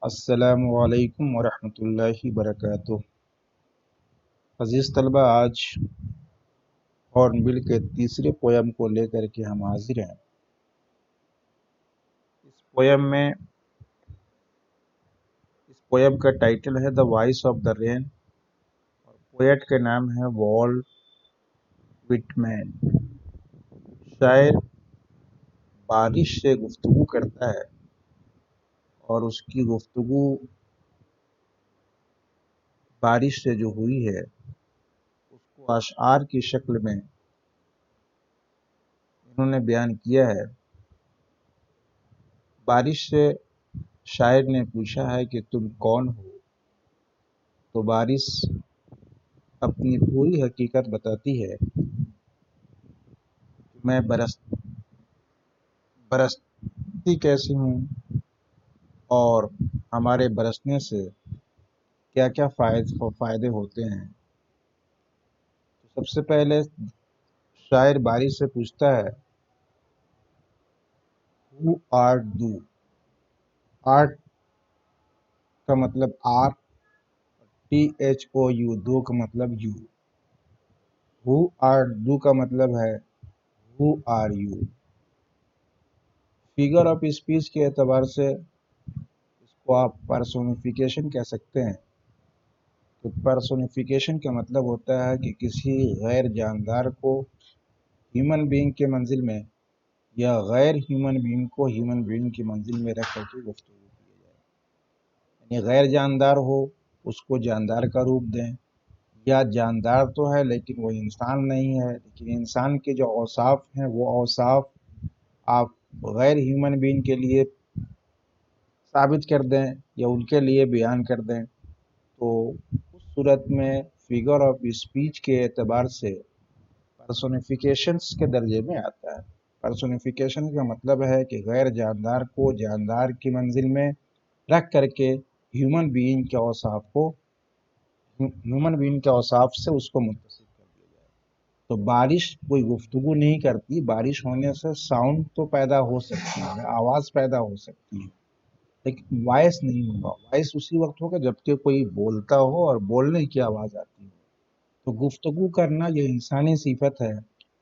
السلام علیکم ورحمۃ اللہ وبرکاتہ۔ عزیز طلبہ، آج ہارن بل کے تیسرے پویم کو لے کر کے ہم حاضر ہیں۔ اس پویم کا ٹائٹل ہے دا وائس آف دا رین، اور پویٹ کا نام ہے والٹ وٹمین۔ شاعر بارش سے گفتگو کرتا ہے اور اس کی گفتگو بارش سے جو ہوئی ہے اس کو اشعار کی شکل میں انہوں نے بیان کیا ہے۔ بارش سے شاعر نے پوچھا ہے کہ تم کون ہو، تو بارش اپنی پوری حقیقت بتاتی ہے کہ میں برستی کیسی ہوں اور ہمارے برسنے سے کیا کیا فائدے ہوتے ہیں۔ سب سے پہلے شاعر بارش سے پوچھتا ہے ہو آرٹ دو۔ آرٹ کا مطلب آر، THOU، دو کا مطلب یو۔ ہو آرٹ دو کا مطلب ہے who are you. Figure of speech کے اعتبار سے اس کو آپ پرسونیفیکیشن کہہ سکتے ہیں۔ تو پرسونیفیکیشن کا مطلب ہوتا ہے کہ کسی غیر جاندار کو ہیومن بینگ کے منزل میں یا غیر ہیومن بینگ کو ہیومن بینگ کی منزل میں رکھ کر کے گفتگو کی جائے۔ یعنی غیر جاندار ہو اس کو جاندار کا روپ دیں، یا جاندار تو ہے لیکن وہ انسان نہیں ہے، لیکن انسان کے جو اوصاف ہیں وہ اوصاف آپ غیر ہیومن بینگ کے لیے ثابت کر دیں یا ان کے لیے بیان کر دیں، تو اس صورت میں فگر آف اسپیچ کے اعتبار سے پرسونیفیکیشنز کے درجے میں آتا ہے۔ پرسونیفیکیشن کا مطلب ہے کہ غیر جاندار کو جاندار کی منزل میں رکھ کر کے ہیومن بینگ کے اوصاف سے اس کو متصف کر دیا جائے۔ تو بارش کوئی گفتگو نہیں کرتی، بارش ہونے سے ساؤنڈ تو پیدا ہو سکتی ہے، آواز پیدا ہو سکتی ہے، لیکن وائس نہیں ہوگا۔ وائس اسی وقت ہوگا جب کہ کوئی بولتا ہو اور بولنے کی آواز آتی ہے۔ تو گفتگو کرنا یہ انسانی صفت ہے،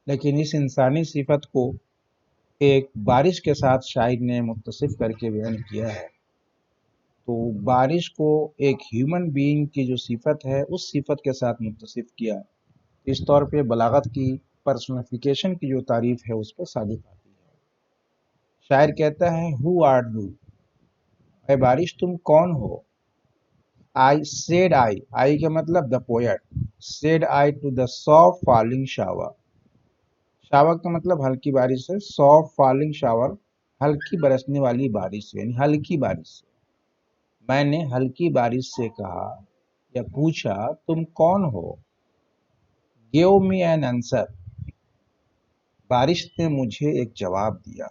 لیکن اس انسانی صفت کو ایک بارش کے ساتھ شاعر نے متصف کر کے بیان کیا ہے۔ تو بارش کو ایک ہیومن بینگ کی جو صفت ہے اس صفت کے ساتھ متصف کیا۔ اس طور پہ بلاغت کی پرسونیفیکیشن کی جو تعریف ہے اس پہ صادق آتی ہے۔ شاعر کہتا ہے ہو آر یو، اے بارش تم کون ہو۔ آئی کا مطلب the poet, said I to the soft falling shower. Shower کا مطلب ہلکی بارش ہے، سافٹ فالنگ شاور ہلکی برسنے والی بارش، یعنی ہلکی بارش سے۔ میں نے ہلکی بارش سے کہا یا پوچھا تم کون ہو۔ گیو می این آنسر، بارش نے مجھے ایک جواب دیا۔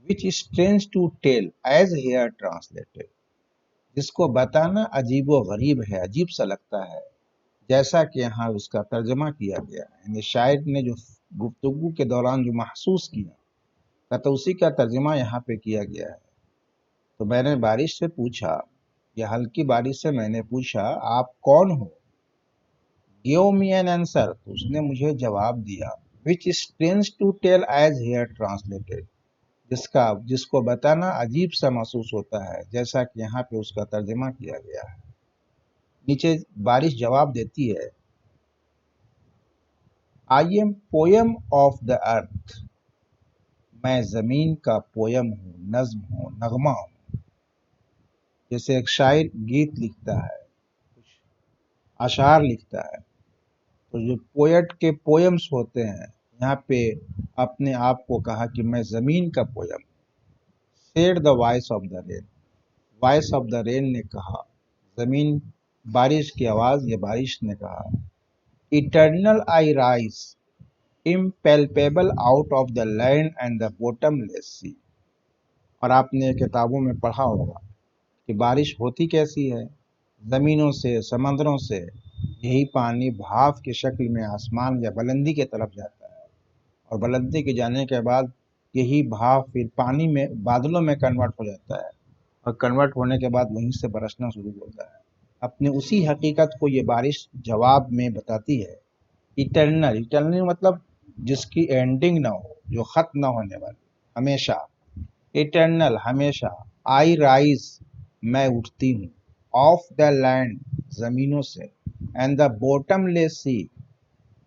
which is strange to tell as here translated، جس کو بتانا عجیب و غریب ہے، عجیب سا لگتا ہے، جیسا کہ یہاں اس کا ترجمہ کیا گیا ہے۔ یعنی شاعر نے جو گفتگو کے دوران جو محسوس کیا تو اسی کا ترجمہ یہاں پہ کیا گیا ہے۔ تو میں نے بارش سے پوچھا، یا ہلکی بارش سے میں نے پوچھا آپ کون ہو۔ give me an answer، تو اس نے مجھے جواب دیا۔ which is strange to tell as here translated، جس کو بتانا عجیب سا محسوس ہوتا ہے، جیسا کہ یہاں پہ اس کا ترجمہ کیا گیا ہے۔ نیچے بارش جواب دیتی ہے I am poem of the earth، میں زمین کا پویم ہوں، نظم ہوں، نغمہ ہوں۔ جیسے ایک شاعر گیت لکھتا ہے، کچھ اشعار لکھتا ہے، تو جو پویٹ کے پویمز ہوتے ہیں، یہاں پہ اپنے آپ کو کہا کہ میں زمین کا پویم ہوں۔ Said the voice of the rain, voice of the rain نے کہا، زمین بارش کی آواز یا بارش نے کہا eternal I rise impalpable out of the land and the bottomless sea۔ اور آپ نے کتابوں میں پڑھا ہوگا کہ بارش ہوتی کیسی ہے، زمینوں سے، سمندروں سے یہی پانی بھاپ کی شکل میں آسمان یا بلندی کی طرف جاتا ہے، اور بلندی کے جانے کے بعد یہی بھاپ پھر پانی میں، بادلوں میں کنورٹ ہو جاتا ہے، اور کنورٹ ہونے کے بعد وہیں سے برسنا شروع ہوتا ہے. اپنے اسی حقیقت کو یہ بارش جواب میں بتاتی ہے. ایٹرنل، ایٹرنل مطلب جس کی اینڈنگ نہ ہو، جو ختم نہ ہونے والی، ہمیشہ. ایٹرنل ہمیشہ. آئی رائز میں اٹھتی ہوں. آف دا لینڈ زمینوں سے. اینڈ دا بوٹم لیس سی.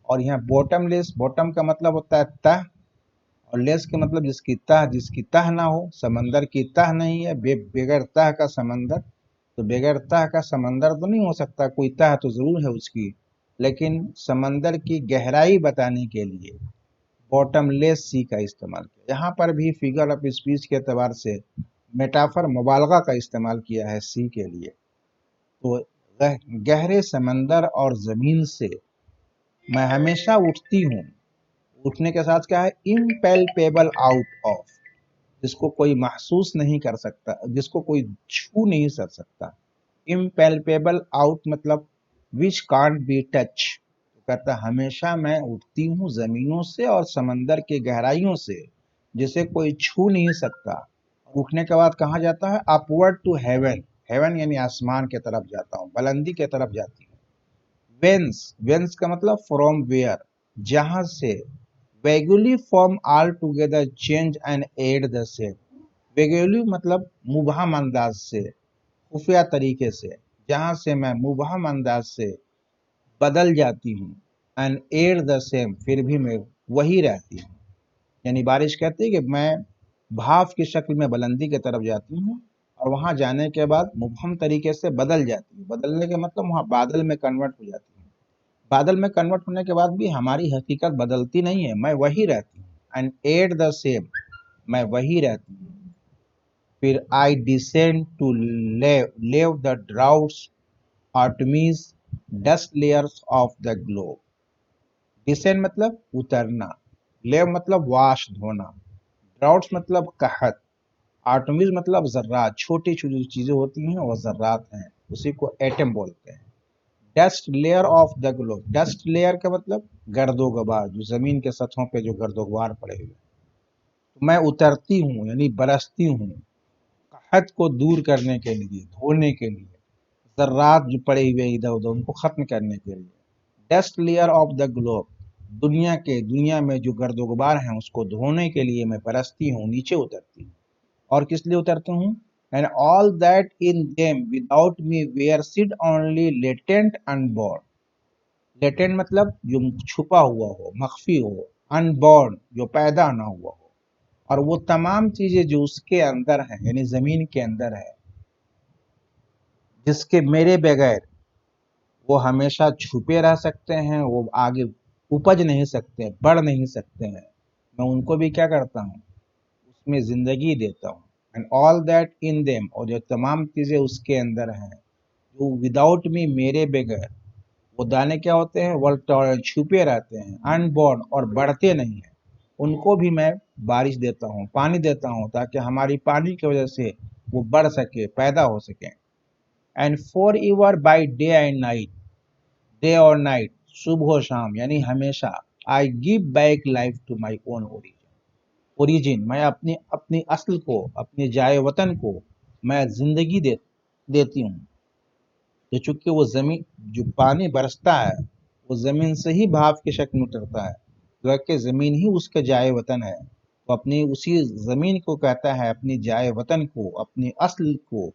اور یہاں بوٹم لیس، بوٹم کا مطلب ہوتا ہے تہ، اور لیس کا مطلب جس کی تہ نہ ہو. سمندر کی تہ نہیں ہے، بغیر تہ کا سمندر. تو بغیر تہ کا سمندر تو نہیں ہو سکتا، کوئی تہ تو ضرور ہے اس کی. لیکن سمندر کی گہرائی بتانے کے لیے باٹم لیس سی کا استعمال کیا. یہاں پر بھی فگر آف اسپیچ کے اعتبار سے میٹافر، مبالغہ کا استعمال کیا ہے سی کے لیے. تو گہرے سمندر اور زمین سے میں ہمیشہ اٹھتی ہوں. اٹھنے کے ساتھ کیا ہے؟ امپیلپیبل آؤٹ آف، جس کو کوئی محسوس نہیں کر سکتا، جس کو کوئی چھو نہیں کر سکتا. امپیلپیبل آؤٹ مطلب وچ کانٹ بی ٹچ. کہتا ہے ہمیشہ میں اٹھتی ہوں زمینوں سے اور سمندر کی گہرائیوں سے، جسے کوئی چھو نہیں سکتا. اٹھنے کے بعد کہاں جاتا ہے؟ Upward to heaven. ہیون یعنی آسمان کے طرف جاتا ہوں، بلندی کے طرف جاتی ہوں. وینس، وینس کا مطلب فرام ویئر، جہاں سے. Vaguely form all together change and add the same. Vaguely مطلب مبہم انداز سے، خفیہ طریقے سے، جہاں سے میں مبہم انداز سے بدل جاتی ہوں. اینڈ ایڈ دا سیم، پھر بھی میں وہی رہتی ہوں. یعنی بارش کہتی ہے کہ میں بھاپ کی شکل میں بلندی کی طرف جاتی ہوں، اور وہاں جانے کے بعد مبہم طریقے سے بدل جاتی ہوں. بدلنے کے مطلب وہاں بادل میں کنورٹ ہو جاتی ہوں. بادل میں کنورٹ ہونے کے بعد بھی ہماری حقیقت بدلتی نہیں ہے، میں وہی رہتی ہوں. اینڈ ایٹ دا سیم، میں وہی رہتی ہوں. پھر I descend to lave the droughts atomies dust layers of the globe. Descend مطلب اترنا، لیو مطلب واش دھونا، ڈراؤٹس مطلب قحط، آٹمیز مطلب ذرات. چھوٹی چھوٹی چیزیں ہوتی ہیں وہ ذرات ہیں، اسی کو ایٹم بولتے ہیں. Dust layer of the globe, dust layer کا مطلب گرد و غبار، جو زمین کے سطحوں پہ جو گرد و غبار پڑے ہوئے. میں اترتی ہوں یعنی برستی ہوں، قحط کو دور کرنے کے لیے، دھونے کے لیے، ذرات جو پڑے ہوئے ادھر ادھر ان کو ختم کرنے کے لیے. Dust layer of the globe, دنیا میں جو گرد و غبار ہیں اس کو دھونے کے لیے میں برستی ہوں، نیچے اترتی ہوں. اور کس لیے اترتا ہوں؟ And all that in them without me were seed only latent unborn. Latent مطلب جو چھپا ہوا ہو، مخفی ہو. Unborn جو پیدا نہ ہوا ہو. اور وہ تمام چیزیں جو اس کے اندر ہیں، یعنی زمین کے اندر ہے، جس کے میرے بغیر وہ ہمیشہ چھپے رہ سکتے ہیں، وہ آگے اپج نہیں سکتے، بڑھ نہیں سکتے ہیں، میں ان کو بھی کیا کرتا ہوں؟ اس میں زندگی دیتا ہوں. And all that in them، اور جو تمام چیزیں اس کے اندر ہیں، جو وداؤٹ می میرے بغیر، وہ دانے کیا ہوتے ہیں؟ چھپے رہتے ہیں، انبورن اور بڑھتے نہیں ہیں. ان کو بھی میں بارش دیتا ہوں، پانی دیتا ہوں، تاکہ ہماری پانی کی وجہ سے وہ بڑھ سکے، پیدا ہو سکیں. And for ever by day and night, day اور نائٹ، صبح و شام یعنی ہمیشہ. I gave back life to my own origin, میں اپنی اصل کو، اپنی جائے وطن کو میں زندگی دیتی ہوں. تو چونکہ وہ زمین، جو پانی برستا ہے وہ زمین سے ہی بھاپ کی شکل میں اترتا ہے، کیونکہ زمین ہی اس کا جائے وطن ہے. تو اپنی اسی زمین کو کہتا ہے، اپنی جائے وطن کو، اپنی اصل کو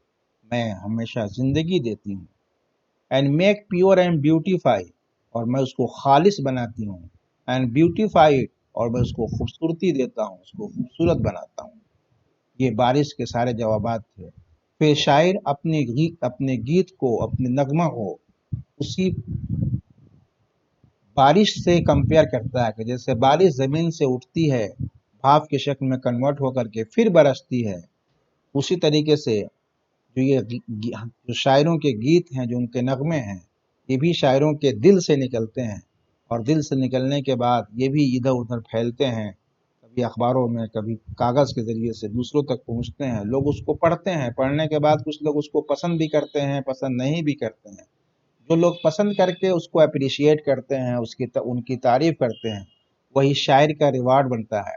میں ہمیشہ زندگی دیتی ہوں. And make pure and beautify, اور میں اس کو خالص بناتی ہوں. اینڈ بیوٹیفائی، اور میں اس کو خوبصورتی دیتا ہوں، اس کو خوبصورت بناتا ہوں. یہ بارش کے سارے جوابات تھے. پھر شاعر اپنے گیت کو، اپنے نغمہ کو اسی بارش سے کمپیئر کرتا ہے، کہ جیسے بارش زمین سے اٹھتی ہے بھاپ کی شکل میں کنورٹ ہو کر کے پھر برستی ہے، اسی طریقے سے جو شاعروں کے گیت ہیں، جو ان کے نغمے ہیں، یہ بھی شاعروں کے دل سے نکلتے ہیں. اور دل سے نکلنے کے بعد یہ بھی ادھر ادھر پھیلتے ہیں، کبھی اخباروں میں، کبھی کاغذ کے ذریعے سے دوسروں تک پہنچتے ہیں. لوگ اس کو پڑھتے ہیں، پڑھنے کے بعد کچھ لوگ اس کو پسند بھی کرتے ہیں، پسند نہیں بھی کرتے ہیں. جو لوگ پسند کر کے اس کو اپریشیٹ کرتے ہیں، ان کی تعریف کرتے ہیں، وہی شاعر کا ریوارڈ بنتا ہے.